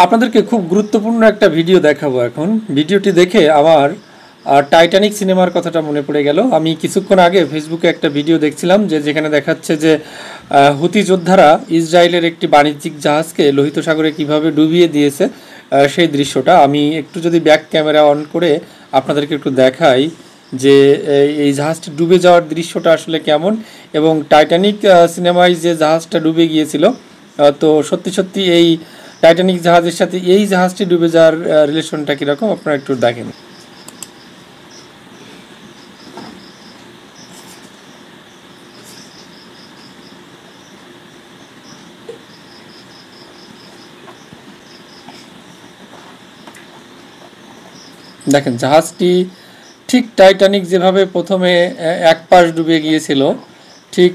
আপনাদেরকে খুব গুরুত্বপূর্ণ একটা ভিডিও দেখাবো এখন। ভিডিওটি দেখে আমার টাইটানিক সিনেমার কথাটা মনে পড়ে গেল। আমি কিছুক্ষণ আগে ফেসবুকে একটা ভিডিও দেখছিলাম যেখানে দেখাচ্ছে যে হুতি যোদ্ধারা ইসরায়েলের একটি বাণিজ্যিক জাহাজকে লোহিত সাগরে কিভাবে ডুবিয়ে দিয়েছে, সেই দৃশ্যটা আমি একটু যদি ব্যাক ক্যামেরা অন করে আপনাদেরকে একটু দেখাই যে এই জাহাজটি ডুবে যাওয়ার দৃশ্যটা আসলে কেমন। এবং টাইটানিক সিনেমায় যে জাহাজটা ডুবে গিয়েছিল, তো সত্যি সত্যি এই টাইটানিক জাহাজের সাথে এই জাহাজটি ডুবে যাওয়ার রিলেশনটা কীরকম আপনারা একটু দেখেন। দেখেন জাহাজটি ঠিক টাইটানিক যেভাবে প্রথমে এক পাশ ডুবে গিয়েছিল, ঠিক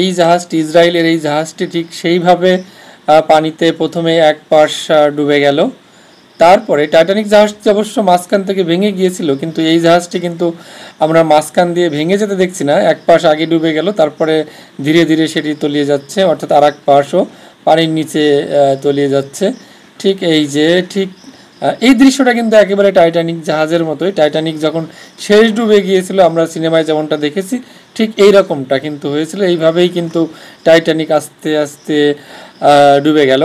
এই জাহাজটি, ইসরায়েলের এই জাহাজটি ঠিক সেইভাবে পানিতে প্রথমে এক পাশ ডুবে গেল। তারপরে টাইটানিক জাহাজটি অবশ্য মাঝখান থেকে ভেঙে গিয়েছিল, কিন্তু এই জাহাজটি কিন্তু আমরা মাঝখান দিয়ে ভেঙে যেতে দেখছি না। এক পাশ আগে ডুবে গেল, তারপরে ধীরে ধীরে সেটি তলিয়ে যাচ্ছে, অর্থাৎ আর এক পাশও পানির নিচে তলিয়ে যাচ্ছে। ঠিক এই যে ঠিক এই দৃশ্যটা কিন্তু একেবারে টাইটানিক জাহাজের মতোই। টাইটানিক যখন শেষ ডুবে গিয়েছিল আমরা সিনেমায় যেমনটা দেখেছি, ঠিক এই রকমটা কিন্তু হয়েছিল। এইভাবেই কিন্তু টাইটানিক আস্তে আস্তে ডুবে গেল।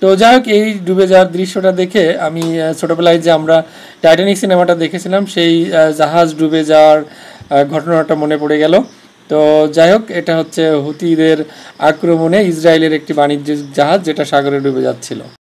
তো যাই হোক, এই ডুবে যাওয়ার দৃশ্যটা দেখে আমি ছোটোবেলায় যে আমরা টাইটানিক সিনেমাটা দেখেছিলাম, সেই জাহাজ ডুবে যাওয়ার ঘটনাটা মনে পড়ে গেল। তো যাই হোক, এটা হচ্ছে হুতিদের আক্রমণে ইসরায়েলের একটি বাণিজ্যিক জাহাজ যেটা সাগরে ডুবে যাচ্ছিল।